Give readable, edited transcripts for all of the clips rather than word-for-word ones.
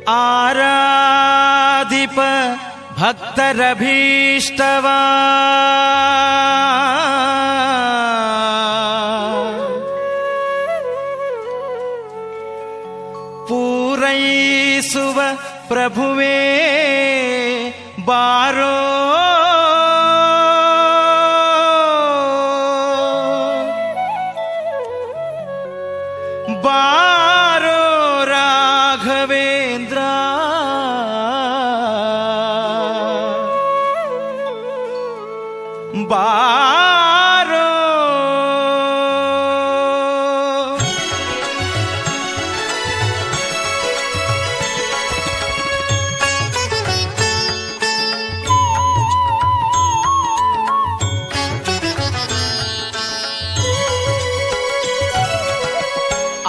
ಆರಾಧಿಪ ಭಕ್ತರಭೀಷ್ಟವಾ ಪೂರೈಸುವ ಪ್ರಭುವೇ ಬಾರೋ, ಬಾರೋ ರಾಘವೇಂದ್ರ, ಬಾರೋ.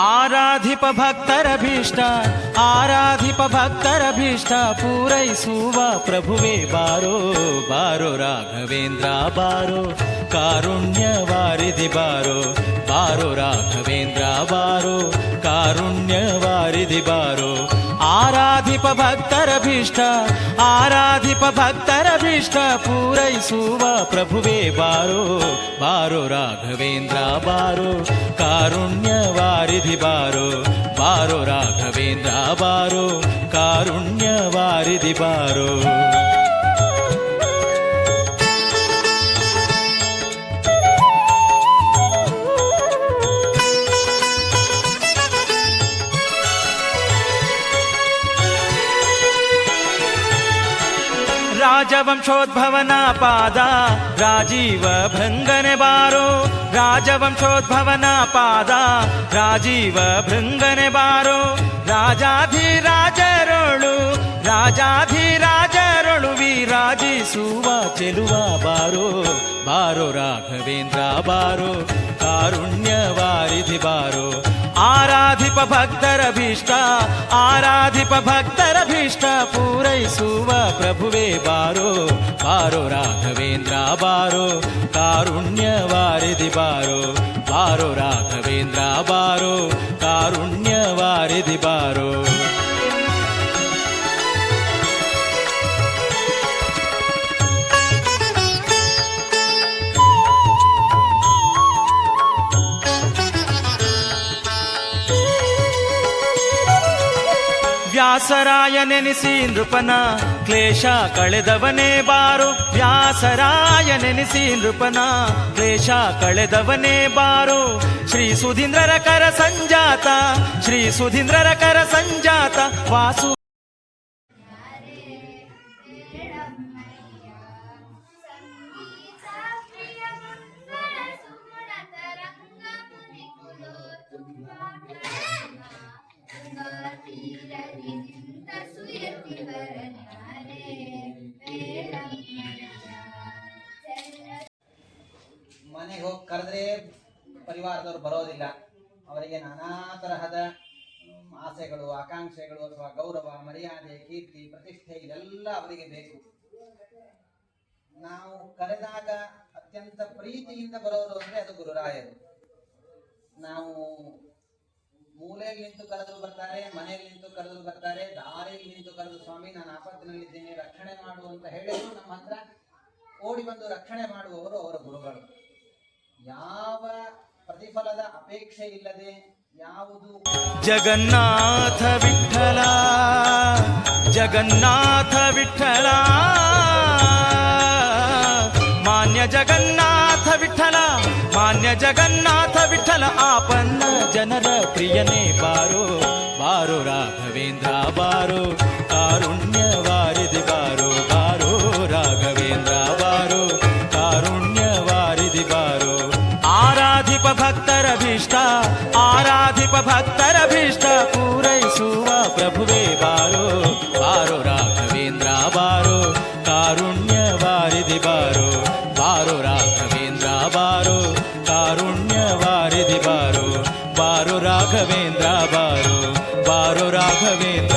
ಆರಾಧಿಪ ಭಕ್ತರಭೀಷ್ಟ, ಆರಾಧಿಪ ಭಕ್ತರಭೀಷ್ಟ ಪೂರೈಸುವ ಪ್ರಭುವೇ ಬಾರೋ, ಬಾರೋ ರಾಘವೇಂದ್ರ ಬಾರೋ, ಕಾರುಣ್ಯ ವಾರಿಧಿ ಬಾರೋ, ಬಾರೋ ರಾಘವೇಂದ್ರ ಬಾರೋ, ಕಾರುಣ್ಯ ವಾರಿಧಿ ಬಾರೋ. ಆರಾಧಿಪ ಭಕ್ತರಭೀಷ್ಟ, ಆರಾಧಿಪ ಭಕ್ತರಭೀಷ್ಟ ಪೂರೈಸುವ ಪ್ರಭುವೇ ಬಾರೋ, ಬಾರೋ ರಾಘವೇಂದ್ರ ಬಾರೋ, ಕಾರುಣ್ಯ ವಾರಿಧಿ ಬಾರೋ, ಬಾರೋ ರಾಘವೇಂದ್ರ ಬಾರೋ, ಕಾರುಣ್ಯ ವಾರಿಧಿ ಬಾರೋ. ರಾಜವಂಶೋದ್ಭವನ ಪಾದ ರಾಜೀವ ಭೃಂಗನೆ ಬಾರೋ, ರಾಜವಂಶೋದ್ಭವನ ಪಾದ ರಾಜೀವ ಭೃಂಗನೆ ಬಾರೋ. ರಾಜಾಧಿರಾಜರೊಳು, ರಾಜಾಧಿರಾಜರೊಳು ವಿರಾಜಿಸುವ ಚೆಲುವ ಬಾರೋ, ಬಾರೋ ರಾಘವೇಂದ್ರ ಬಾರೋ, ಕಾರುಣ್ಯ ವಾರಿಧಿ ಬಾರೋ. ಆರಾಧಿಪ ಭಕ್ತರಭೀಷ್ಟ, ಆರಾಧಿಪ ಭಕ್ತರಭೀಷ್ಟ ಪೂರೈಸುವ ಪ್ರಭುವೇ ಬಾರೋ, ಬಾರೋ ರಾಘವೇಂದ್ರ ಬಾರೋ, ಕಾರುಣ್ಯ ವಾರಿಧಿ ಬಾರೋ, ಬಾರೋ ರಾಘವೇಂದ್ರ ಬಾರೋ, ಕಾರುಣ್ಯ ವಾರಿಧಿ ಬಾರೋ. ವ್ಯಾಸರಾಯ ನೆನೆಸಿ ನೃಪನ ಕ್ಲೇಶ ಕಳೆದವನೇ ಬಾರೋ, ವ್ಯಾಸರಾಯ ನೆನೆಸಿ ನೃಪನ ಕ್ಲೇಶ ಕಳೆದವನೇ ಬಾರೋ. ಶ್ರೀ ಸುಧೀಂದ್ರರ ಕರ ಸಂಜಾತ, ಶ್ರೀ ಸುಧೀಂದ್ರರ ಕರ ಸಂಜಾತ ವಾಸು. ಮನೆಗೆ ಹೋಗಿ ಕರೆದ್ರೆ ಪರಿವಾರದವರು ಬರೋದಿಲ್ಲ. ಅವರಿಗೆ ನಾನಾ ತರಹದ ಆಸೆಗಳು, ಆಕಾಂಕ್ಷೆಗಳು ಅಥವಾ ಗೌರವ, ಮರ್ಯಾದೆ, ಕೀರ್ತಿ, ಪ್ರತಿಷ್ಠೆ ಇದೆಲ್ಲ ಅವರಿಗೆ ಬೇಕು. ನಾವು ಕರೆದಾಗ ಅತ್ಯಂತ ಪ್ರೀತಿಯಿಂದ ಬರೋರು ಅಂದ್ರೆ ಅದು ಗುರುರಾಯರು. ನಾವು ಮೂಲೆಯಲ್ಲಿ ನಿಂತು ಕರೆದು ಬರ್ತಾರೆ, ಮನೆಯಲ್ಲಿ ನಿಂತು ಕರೆದು ಬರ್ತಾರೆ, ದಾರಿಯಲ್ಲಿ ನಿಂತು ಕರೆದು ಸ್ವಾಮಿ ನಾನು ಆಪತ್ತಿನಲ್ಲಿದ್ದೇನೆ ರಕ್ಷಣೆ ಮಾಡು ಅಂತ ಹೇಳಿದ್ರು ನಮ್ಮ ಹತ್ರ ಓಡಿ ಬಂದು ರಕ್ಷಣೆ ಮಾಡುವವರು ಅವರ ಗುರುಗಳು. ಯಾವ ಪ್ರತಿಫಲದ ಅಪೇಕ್ಷೆ ಇಲ್ಲದೆ ಯಾವುದು. ಜಗನ್ನಾಥ ವಿಠಲ, ಜಗನ್ನಾಥ ವಿಠಲ, ಮಾನ್ಯ ಜಗನ್ನಾಥ ವಿಠಲ, ಮಾನ್ಯ ಜಗನ್ನಾಥ ವಿಠಲ ಆಪನ್ನ ಜನರ ಪ್ರಿಯನೇ ಬಾರೋ, ಬಾರೋ ರಾಘವೇಂದ್ರ ಬಾರೋ, ಕಾರುಣ್ಯ ವಾರಿಧಿ ಬಾರೋ, ಬಾರೋ ರಾಘವೇಂದ್ರ ಬಾರೋ, ಕಾರುಣ್ಯ ವಾರಿಧಿ ಬಾರೋ. ಆರಾಧಿಪ ಭಕ್ತರಭೀಷ್ಟ, ಆರಾಧಿಪ ಭಕ್ತರಭೀಷ್ಟ ಪೂರೈಸುವ ಪ್ರಭುವೇ ಬಾರೋ, ಬಾರೋ ರಾಘವೇಂದ್ರ ಬಾರೋ, ಕಾರುಣ್ಯ ವಾರಿಧಿ ಬಾರೋ, ಬಾರೋ ರಾಘವೇಂದ್ರ ಬಾರೋ, ಕಾರುಣ್ಯ ವಾರಿಧಿ ಬಾರೋ, ಬಾರೋ ರಾಘವೇಂದ್ರ ಬಾರೋ, ಬಾರೋ ರಾಘವೇಂದ್ರ